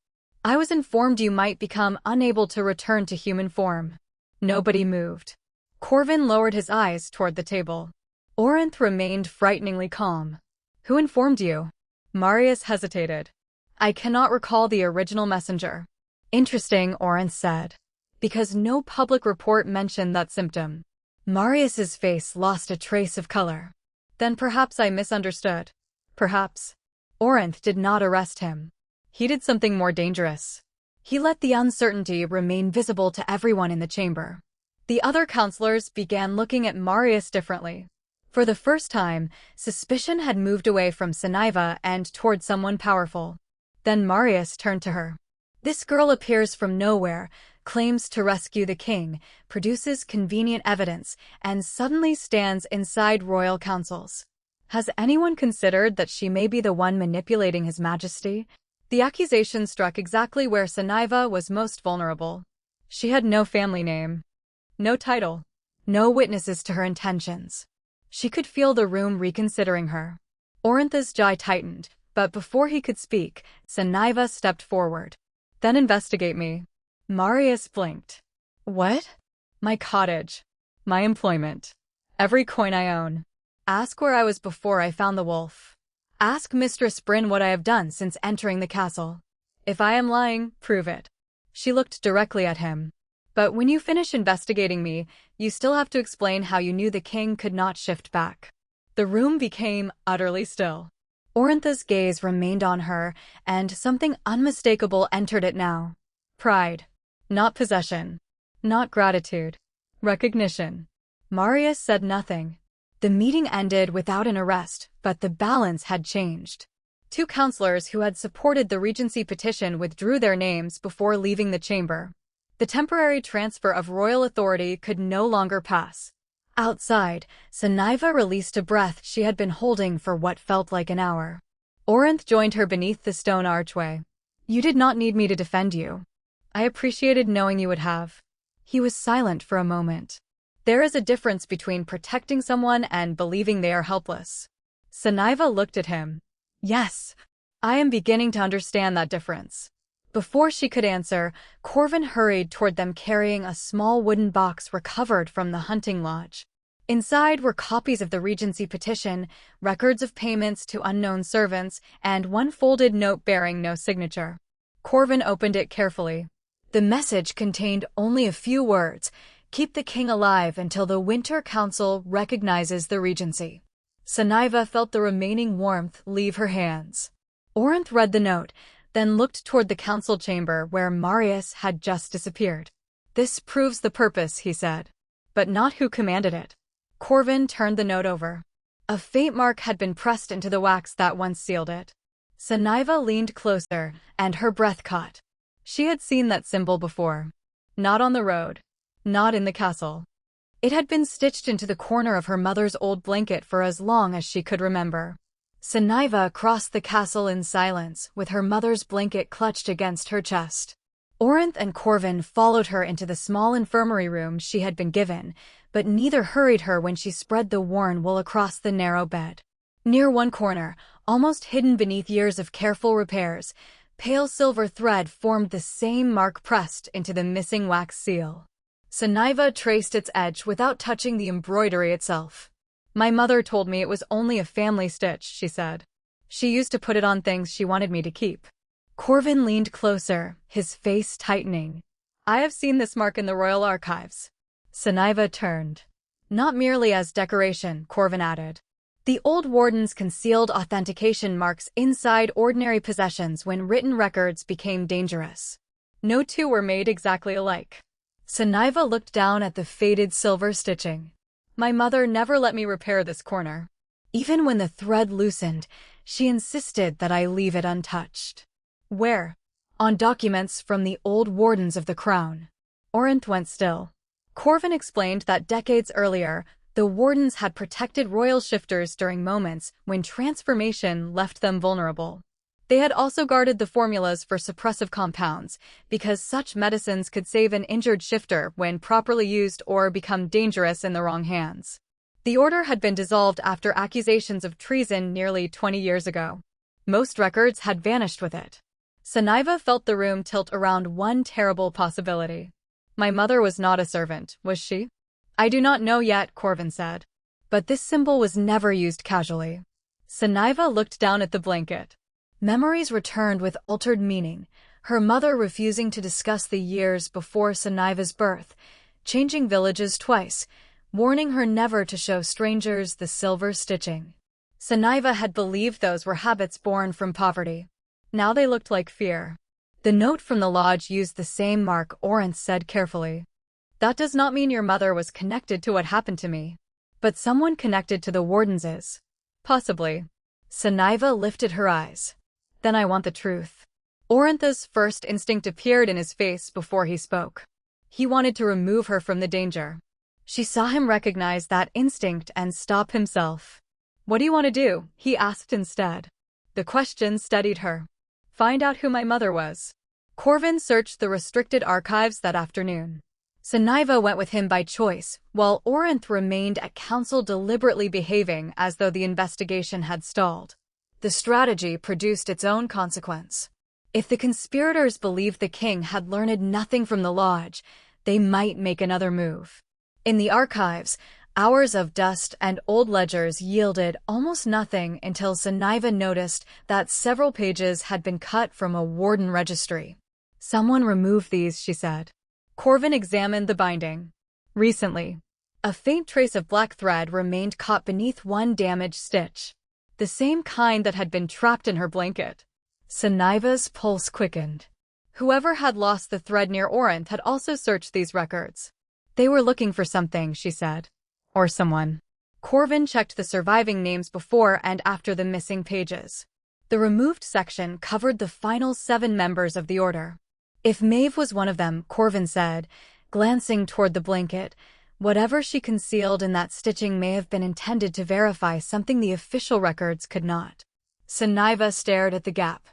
I was informed you might become unable to return to human form. Nobody moved. Corvin lowered his eyes toward the table. Orinth remained frighteningly calm. Who informed you? Marius hesitated. I cannot recall the original messenger. Interesting, Orinth said. Because no public report mentioned that symptom. Marius's face lost a trace of color. Then perhaps I misunderstood. Perhaps. Orinth did not arrest him. He did something more dangerous. He let the uncertainty remain visible to everyone in the chamber. The other counselors began looking at Marius differently. For the first time, suspicion had moved away from Sunniva and toward someone powerful. Then Marius turned to her. This girl appears from nowhere, claims to rescue the king, produces convenient evidence, and suddenly stands inside royal councils. Has anyone considered that she may be the one manipulating His Majesty? The accusation struck exactly where Sunniva was most vulnerable. She had no family name. No title. No witnesses to her intentions. She could feel the room reconsidering her. Orintha's jaw tightened, but before he could speak, Sunniva stepped forward. Then investigate me. Marius blinked. What? My cottage. My employment. Every coin I own. Ask where I was before I found the wolf. Ask Mistress Bryn what I have done since entering the castle. If I am lying, prove it. She looked directly at him. But when you finish investigating me, you still have to explain how you knew the king could not shift back. The room became utterly still. Orintha's gaze remained on her, and something unmistakable entered it now. Pride. Not possession. Not gratitude. Recognition. Marius said nothing. The meeting ended without an arrest, but the balance had changed. 2 counselors who had supported the regency petition withdrew their names before leaving the chamber. The temporary transfer of royal authority could no longer pass. Outside, Sunniva released a breath she had been holding for what felt like an hour. Orinth joined her beneath the stone archway. "You did not need me to defend you. I appreciated knowing you would have." He was silent for a moment. There is a difference between protecting someone and believing they are helpless. Sunniva looked at him. "Yes, I am beginning to understand that difference." Before she could answer, Corvin hurried toward them carrying a small wooden box recovered from the hunting lodge. Inside were copies of the regency petition, records of payments to unknown servants, and one folded note bearing no signature. Corvin opened it carefully. The message contained only a few words: "Keep the king alive until the Winter Council recognizes the regency." Sunniva felt the remaining warmth leave her hands. Orinth read the note, then looked toward the council chamber where Marius had just disappeared. "This proves the purpose," he said. "But not who commanded it." Corvin turned the note over. A faint mark had been pressed into the wax that once sealed it. Sunniva leaned closer, and her breath caught. She had seen that symbol before. Not on the road. Not in the castle. It had been stitched into the corner of her mother's old blanket for as long as she could remember. Sunniva crossed the castle in silence, with her mother's blanket clutched against her chest. Orinth and Corvin followed her into the small infirmary room she had been given, but neither hurried her when she spread the worn wool across the narrow bed. Near one corner, almost hidden beneath years of careful repairs, pale silver thread formed the same mark pressed into the missing wax seal. Sunniva traced its edge without touching the embroidery itself. "My mother told me it was only a family stitch," she said. "She used to put it on things she wanted me to keep." Corvin leaned closer, his face tightening. "I have seen this mark in the royal archives." Sunniva turned. "Not merely as decoration," Corvin added. "The old wardens concealed authentication marks inside ordinary possessions when written records became dangerous. No two were made exactly alike." Sunniva looked down at the faded silver stitching. "My mother never let me repair this corner. Even when the thread loosened, she insisted that I leave it untouched." "Where?" "On documents from the old wardens of the crown." Orinth went still. Corvin explained that decades earlier, the wardens had protected royal shifters during moments when transformation left them vulnerable. They had also guarded the formulas for suppressive compounds, because such medicines could save an injured shifter when properly used or become dangerous in the wrong hands. The order had been dissolved after accusations of treason nearly 20 years ago. Most records had vanished with it. Sunniva felt the room tilt around one terrible possibility. "My mother was not a servant, was she?" "I do not know yet," Corvin said. "But this symbol was never used casually." Sunniva looked down at the blanket. Memories returned with altered meaning, her mother refusing to discuss the years before Sunniva's birth, changing villages twice, warning her never to show strangers the silver stitching. Sunniva had believed those were habits born from poverty. Now they looked like fear. The note from the lodge used the same mark, Orinth said carefully. "That does not mean your mother was connected to what happened to me. But someone connected to the wardens is." "Possibly." Sunniva lifted her eyes. "Then I want the truth." Orintha's first instinct appeared in his face before he spoke. He wanted to remove her from the danger. She saw him recognize that instinct and stop himself. "What do you want to do?" he asked instead. The question steadied her. "Find out who my mother was." Corvin searched the restricted archives that afternoon. Sunniva went with him by choice, while Orinth remained at council deliberately behaving as though the investigation had stalled. The strategy produced its own consequence. If the conspirators believed the king had learned nothing from the lodge, they might make another move. In the archives, hours of dust and old ledgers yielded almost nothing until Sunniva noticed that several pages had been cut from a warden registry. "Someone removed these," she said. Corvin examined the binding. "Recently." A faint trace of black thread remained caught beneath one damaged stitch. The same kind that had been trapped in her blanket. Sunniva's pulse quickened. Whoever had lost the thread near Orinth had also searched these records. They were looking for something, she said. Or someone. Corvin checked the surviving names before and after the missing pages. The removed section covered the final 7 members of the order. If Maeve was one of them, Corvin said, glancing toward the blanket, whatever she concealed in that stitching may have been intended to verify something the official records could not. Sunniva stared at the gap.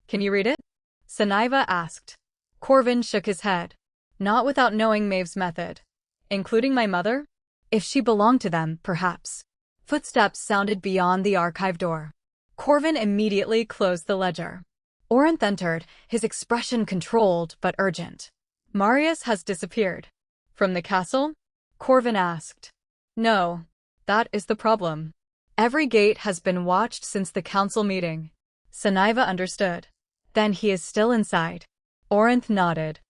Can you read it? Sunniva asked. Corvin shook his head. Not without knowing Maeve's method. Including my mother? If she belonged to them, perhaps. Footsteps sounded beyond the archive door. Corvin immediately closed the ledger. Orinth entered, his expression controlled but urgent. Marius has disappeared. From the castle? Corvin asked. No. That is the problem. Every gate has been watched since the council meeting. Sunniva understood. Then he is still inside. Orinth nodded.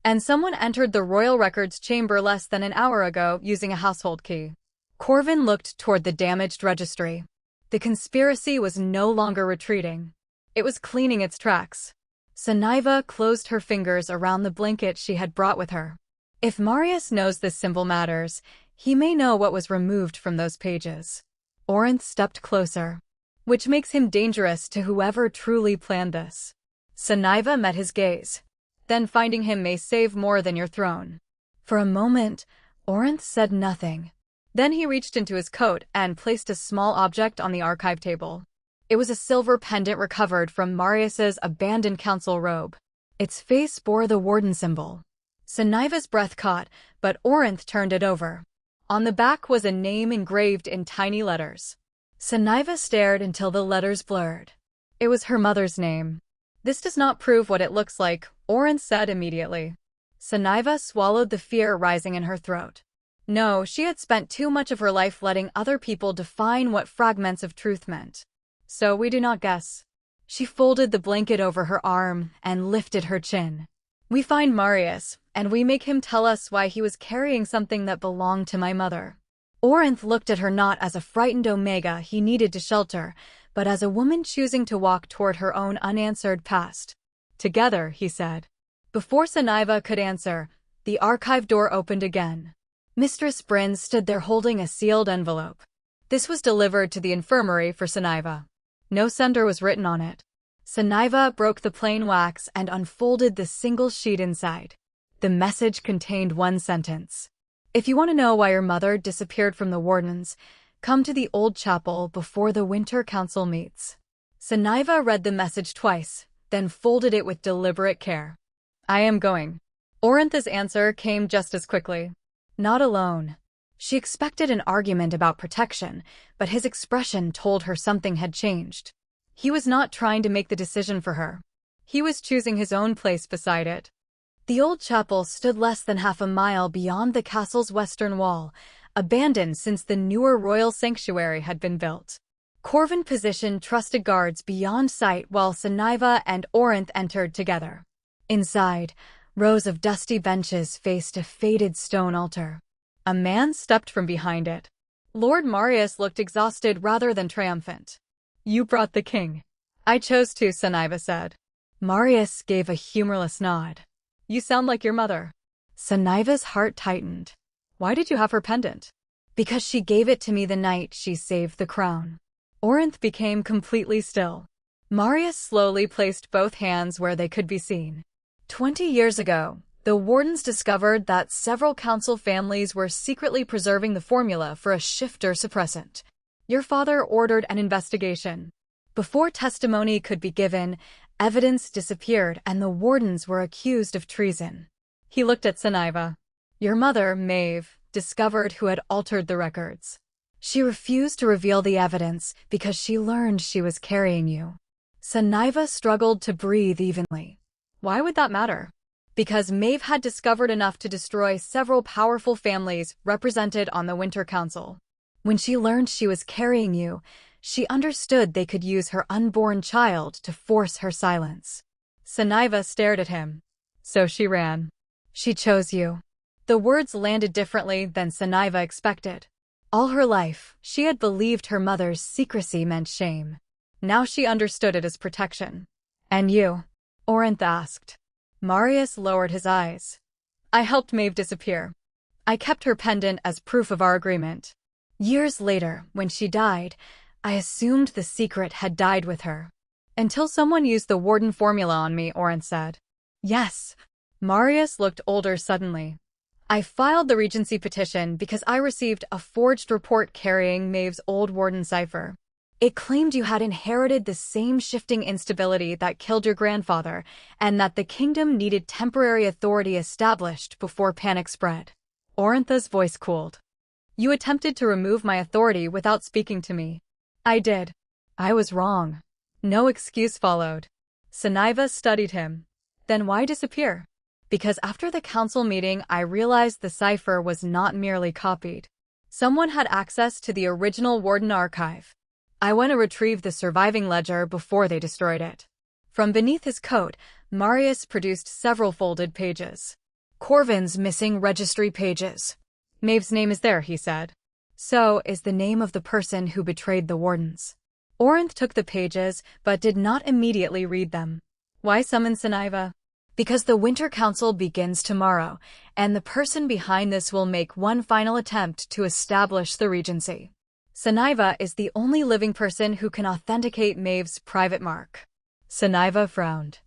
And someone entered the royal records chamber less than an hour ago using a household key. Corvin looked toward the damaged registry. The conspiracy was no longer retreating. It was cleaning its tracks. Sunniva closed her fingers around the blanket she had brought with her. If Marius knows this symbol matters, he may know what was removed from those pages. Orinth stepped closer. Which makes him dangerous to whoever truly planned this. Sunniva met his gaze. Then finding him may save more than your throne. For a moment, Orinth said nothing. Then he reached into his coat and placed a small object on the archive table. It was a silver pendant recovered from Marius's abandoned council robe. Its face bore the warden symbol. Sunniva's breath caught, but Orinth turned it over. On the back was a name engraved in tiny letters. Sunniva stared until the letters blurred. It was her mother's name. This does not prove what it looks like, Orinth said immediately. Sunniva swallowed the fear rising in her throat. No, she had spent too much of her life letting other people define what fragments of truth meant. So we do not guess. She folded the blanket over her arm and lifted her chin. We find Marius, and we make him tell us why he was carrying something that belonged to my mother. Orinth looked at her not as a frightened Omega he needed to shelter, but as a woman choosing to walk toward her own unanswered past. Together, he said. Before Sunniva could answer, the archive door opened again. Mistress Bryn stood there holding a sealed envelope. This was delivered to the infirmary for Sunniva. No sender was written on it. Sunniva broke the plain wax and unfolded the single sheet inside. The message contained one sentence. If you want to know why your mother disappeared from the wardens, come to the old chapel before the winter council meets. Sunniva read the message twice, then folded it with deliberate care. I am going. Orinth's answer came just as quickly. Not alone. She expected an argument about protection, but his expression told her something had changed. He was not trying to make the decision for her. He was choosing his own place beside it. The old chapel stood less than half a mile beyond the castle's western wall, abandoned since the newer royal sanctuary had been built. Corvin positioned trusted guards beyond sight while Sunniva and Orinth entered together. Inside, rows of dusty benches faced a faded stone altar. A man stepped from behind it. Lord Marius looked exhausted rather than triumphant. You brought the king. I chose to, Sunniva said. Marius gave a humorless nod. You sound like your mother. Sunniva's heart tightened. Why did you have her pendant? Because she gave it to me the night she saved the crown. Orinth became completely still. Marius slowly placed both hands where they could be seen. 20 years ago, the wardens discovered that several council families were secretly preserving the formula for a shifter suppressant. Your father ordered an investigation. Before testimony could be given, evidence disappeared and the wardens were accused of treason. He looked at Sunniva. Your mother, Maeve, discovered who had altered the records. She refused to reveal the evidence because she learned she was carrying you. Sunniva struggled to breathe evenly. Why would that matter? Because Maeve had discovered enough to destroy several powerful families represented on the Winter Council. When she learned she was carrying you, she understood they could use her unborn child to force her silence. Sunniva stared at him. So she ran. She chose you. The words landed differently than Sunniva expected. All her life, she had believed her mother's secrecy meant shame. Now she understood it as protection. And you? Orinth asked. Marius lowered his eyes. I helped Maeve disappear. I kept her pendant as proof of our agreement. Years later, when she died, I assumed the secret had died with her. Until someone used the warden formula on me, Orin said. Yes. Marius looked older suddenly. I filed the regency petition because I received a forged report carrying Maeve's old warden cipher. It claimed you had inherited the same shifting instability that killed your grandfather, and that the kingdom needed temporary authority established before panic spread. Orintha's voice cooled. You attempted to remove my authority without speaking to me. I did. I was wrong. No excuse followed. Sunniva studied him. Then why disappear? Because after the council meeting, I realized the cipher was not merely copied. Someone had access to the original Warden archive. I went to retrieve the surviving ledger before they destroyed it. From beneath his coat, Marius produced several folded pages. Corvin's missing registry pages. Maeve's name is there, he said. So is the name of the person who betrayed the wardens. Orinth took the pages, but did not immediately read them. Why summon Sunniva? Because the Winter Council begins tomorrow, and the person behind this will make one final attempt to establish the regency. Sunniva is the only living person who can authenticate Maeve's private mark. Sunniva frowned.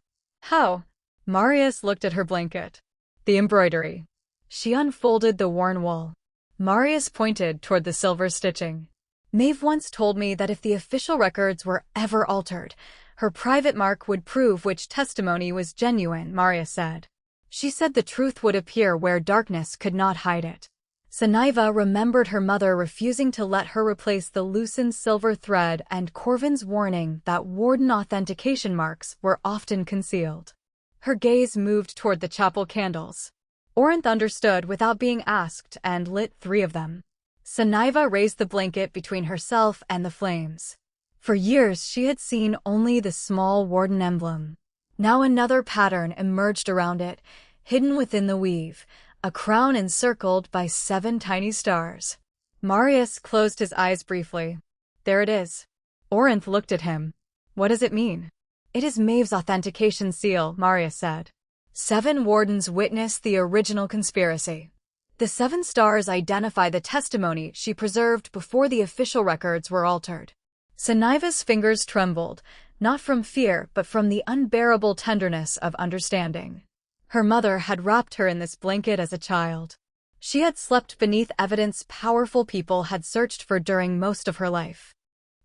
How? Marius looked at her blanket. The embroidery. She unfolded the worn wool. Marius pointed toward the silver stitching. Maeve once told me that if the official records were ever altered, her private mark would prove which testimony was genuine, Marius said. She said the truth would appear where darkness could not hide it. Sunniva remembered her mother refusing to let her replace the loosened silver thread and Corvin's warning that warden authentication marks were often concealed. Her gaze moved toward the chapel candles. Orinth understood without being asked and lit 3 of them. Sunniva raised the blanket between herself and the flames. For years she had seen only the small warden emblem. Now another pattern emerged around it, hidden within the weave, a crown encircled by 7 tiny stars. Marius closed his eyes briefly. There it is. Orinth looked at him. What does it mean? It is Maeve's authentication seal, Marius said. 7 wardens witnessed the original conspiracy. The 7 stars identify the testimony she preserved before the official records were altered. Sunniva's fingers trembled, not from fear but from the unbearable tenderness of understanding. Her mother had wrapped her in this blanket as a child. She had slept beneath evidence powerful people had searched for during most of her life.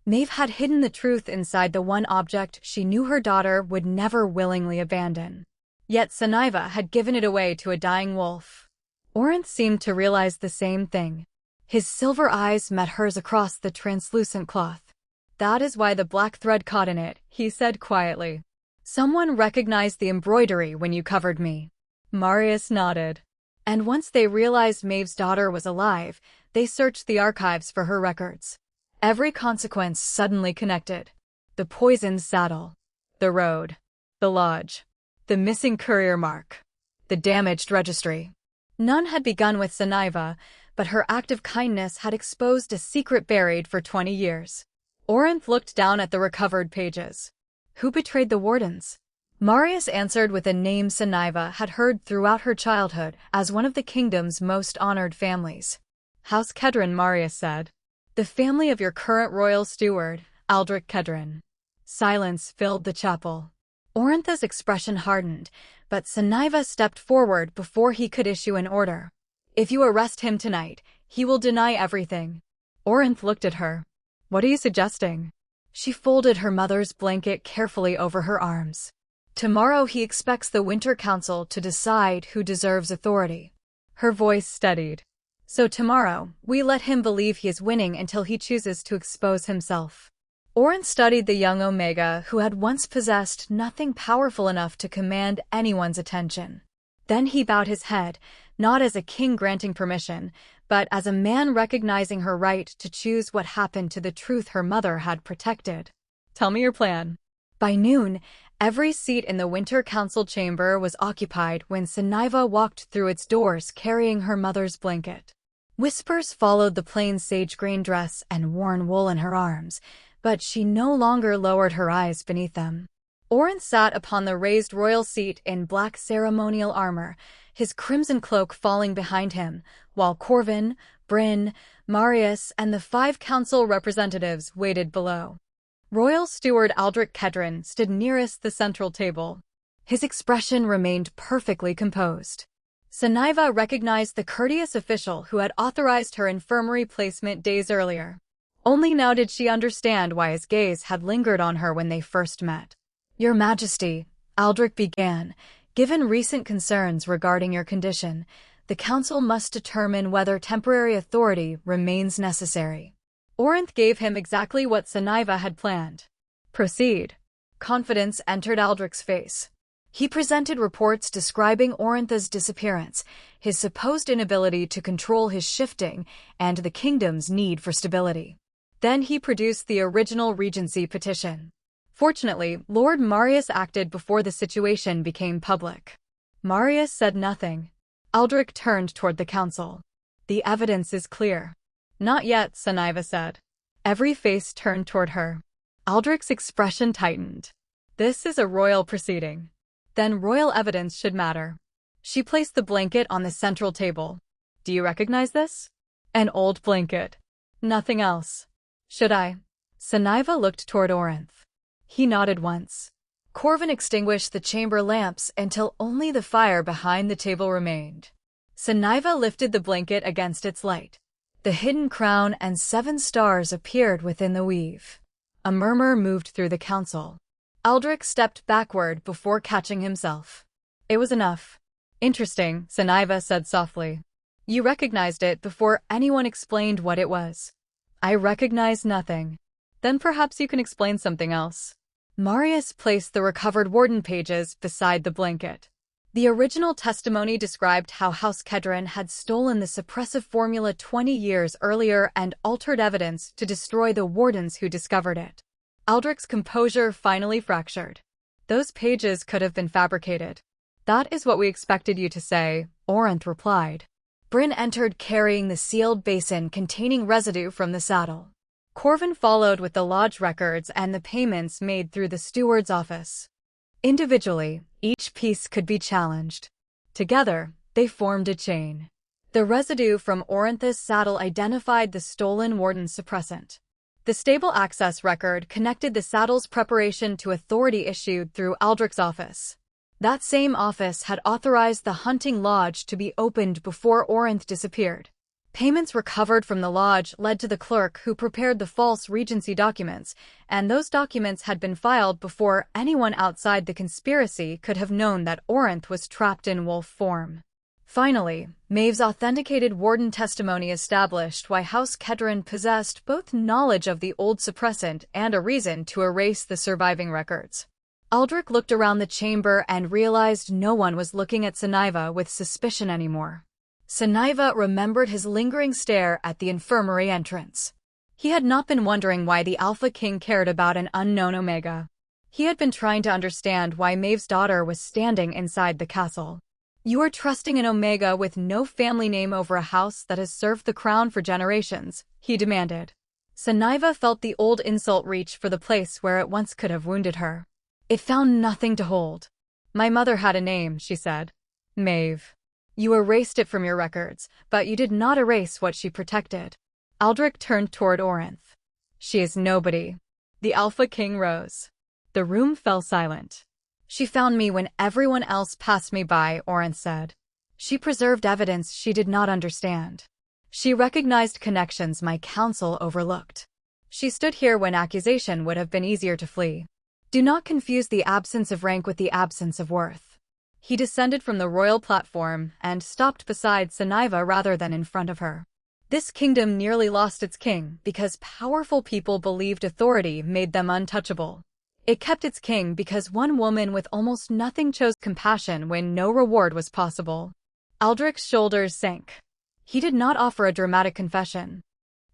Maeve had hidden the truth inside the one object she knew her daughter would never willingly abandon. Yet Sunniva had given it away to a dying wolf. Orinth seemed to realize the same thing. His silver eyes met hers across the translucent cloth. That is why the black thread caught in it, he said quietly. Someone recognized the embroidery when you covered me. Marius nodded. And once they realized Maeve's daughter was alive, they searched the archives for her records. Every consequence suddenly connected. The poisoned saddle. The road. The lodge. The missing courier mark. The damaged registry. None had begun with Sunniva, but her act of kindness had exposed a secret buried for 20 years. Orinth looked down at the recovered pages. Who betrayed the wardens? Marius answered with a name Sunniva had heard throughout her childhood as one of the kingdom's most honored families. House Kedron, Marius said. The family of your current royal steward, Aldrich Kedron. Silence filled the chapel. Orintha's expression hardened, but Sunniva stepped forward before he could issue an order. If you arrest him tonight, he will deny everything. Orinth looked at her. What are you suggesting? She folded her mother's blanket carefully over her arms. Tomorrow he expects the Winter Council to decide who deserves authority. Her voice steadied. So tomorrow, we let him believe he is winning until he chooses to expose himself. Orinth studied the young Omega who had once possessed nothing powerful enough to command anyone's attention. Then he bowed his head, not as a king granting permission, but as a man recognizing her right to choose what happened to the truth her mother had protected. Tell me your plan. By noon, every seat in the Winter Council chamber was occupied when Sunniva walked through its doors carrying her mother's blanket. Whispers followed the plain sage-green dress and worn wool in her arms, but she no longer lowered her eyes beneath them. Orinth sat upon the raised royal seat in black ceremonial armor, his crimson cloak falling behind him, while Corvin, Bryn, Marius, and the 5 council representatives waited below. Royal Steward Aldrich Kedron stood nearest the central table. His expression remained perfectly composed. Sunniva recognized the courteous official who had authorized her infirmary placement days earlier. Only now did she understand why his gaze had lingered on her when they first met. "Your Majesty," Aldrich began, "given recent concerns regarding your condition, the Council must determine whether temporary authority remains necessary." Orinth gave him exactly what Sunniva had planned. "Proceed." Confidence entered Aldrich's face. He presented reports describing Orintha's disappearance, his supposed inability to control his shifting, and the kingdom's need for stability. Then he produced the original regency petition. Fortunately, Lord Marius acted before the situation became public. Marius said nothing. Aldrich turned toward the council. "The evidence is clear." "Not yet," Sunniva said. Every face turned toward her. Aldrich's expression tightened. "This is a royal proceeding. Then royal evidence should matter." She placed the blanket on the central table. "Do you recognize this?" "An old blanket. Nothing else." "Should I?" Sunniva looked toward Orinth. He nodded once. Corvin extinguished the chamber lamps until only the fire behind the table remained. Sunniva lifted the blanket against its light. The hidden crown and 7 stars appeared within the weave. A murmur moved through the council. Aldrich stepped backward before catching himself. "It was enough." "Interesting," Sunniva said softly. "You recognized it before anyone explained what it was." "I recognized nothing." "Then perhaps you can explain something else." Marius placed the recovered warden pages beside the blanket. The original testimony described how House Kedron had stolen the suppressive formula 20 years earlier and altered evidence to destroy the wardens who discovered it. Aldrich's composure finally fractured. "Those pages could have been fabricated." "That is what we expected you to say," Orinth replied. Bryn entered carrying the sealed basin containing residue from the saddle. Corvin followed with the lodge records and the payments made through the steward's office. Individually, each piece could be challenged. Together, they formed a chain. The residue from Orintha's saddle identified the stolen warden's suppressant. The stable access record connected the saddle's preparation to authority issued through Aldrich's office. That same office had authorized the hunting lodge to be opened before Orinth disappeared. Payments recovered from the lodge led to the clerk who prepared the false regency documents, and those documents had been filed before anyone outside the conspiracy could have known that Orinth was trapped in wolf form. Finally, Maeve's authenticated warden testimony established why House Kedron possessed both knowledge of the old suppressant and a reason to erase the surviving records. Aldrich looked around the chamber and realized no one was looking at Sunniva with suspicion anymore. Sunniva remembered his lingering stare at the infirmary entrance. He had not been wondering why the Alpha King cared about an unknown Omega. He had been trying to understand why Maeve's daughter was standing inside the castle. "You are trusting an Omega with no family name over a house that has served the crown for generations," he demanded. Sunniva felt the old insult reach for the place where it once could have wounded her. It found nothing to hold. "My mother had a name," she said. "Maeve. You erased it from your records, but you did not erase what she protected." Aldrich turned toward Orinth. "She is nobody." The Alpha King rose. The room fell silent. "She found me when everyone else passed me by," Orinth said. "She preserved evidence she did not understand. She recognized connections my council overlooked. She stood here when accusation would have been easier to flee. Do not confuse the absence of rank with the absence of worth." He descended from the royal platform and stopped beside Sunniva rather than in front of her. "This kingdom nearly lost its king because powerful people believed authority made them untouchable. It kept its king because one woman with almost nothing chose compassion when no reward was possible." Aldrich's shoulders sank. He did not offer a dramatic confession.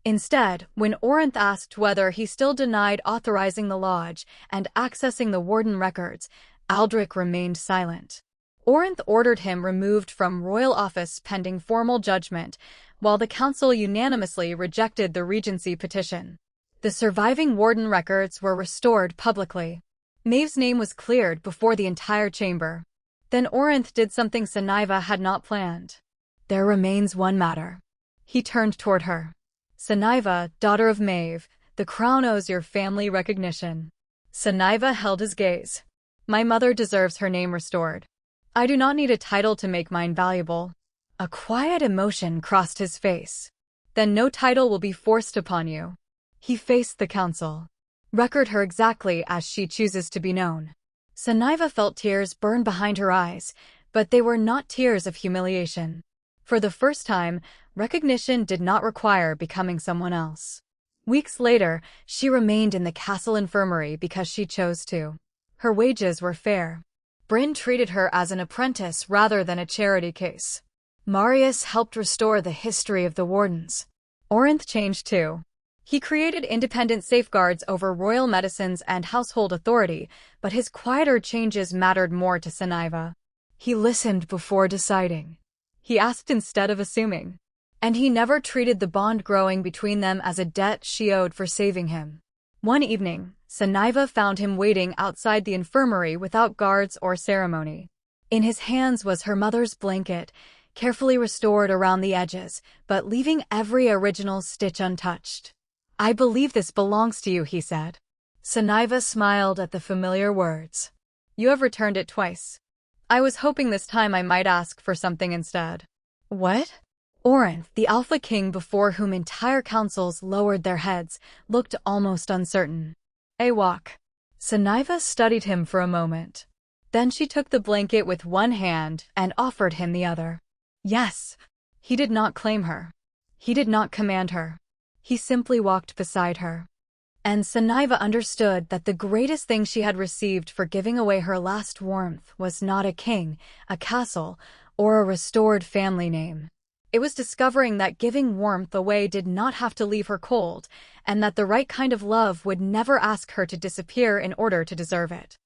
Instead, when Orinth asked whether he still denied authorizing the lodge and accessing the warden records, Aldrich remained silent. Orinth ordered him removed from royal office pending formal judgment, while the council unanimously rejected the regency petition. The surviving warden records were restored publicly. Maeve's name was cleared before the entire chamber. Then Orinth did something Sunniva had not planned. "There remains one matter." He turned toward her. "Sunniva, daughter of Maeve, The crown owes your family recognition. Sunniva held his gaze. My mother deserves her name restored. I do not need a title to make mine valuable. A quiet emotion crossed his face. Then no title will be forced upon you. He faced the council. Record her exactly as she chooses to be known. Sunniva felt tears burn behind her eyes, but they were not tears of humiliation. For the first time, recognition did not require becoming someone else. Weeks later, she remained in the castle infirmary because she chose to. Her wages were fair. Bryn treated her as an apprentice rather than a charity case. Marius helped restore the history of the wardens. Orinth changed too. He created independent safeguards over royal medicines and household authority, but his quieter changes mattered more to Sunniva. He listened before deciding. He asked instead of assuming. And he never treated the bond growing between them as a debt she owed for saving him. One evening, Sunniva found him waiting outside the infirmary without guards or ceremony. In his hands was her mother's blanket, carefully restored around the edges, but leaving every original stitch untouched. I believe this belongs to you, he said. Sunniva smiled at the familiar words. You have returned it twice. I was hoping this time I might ask for something instead. What? Orinth, the Alpha King before whom entire councils lowered their heads, looked almost uncertain. A walk. Sunniva studied him for a moment. Then she took the blanket with one hand and offered him the other. Yes. He did not claim her. He did not command her. He simply walked beside her. And Sunniva understood that the greatest thing she had received for giving away her last warmth was not a king, a castle, or a restored family name. It was discovering that giving warmth away did not have to leave her cold, and that the right kind of love would never ask her to disappear in order to deserve it.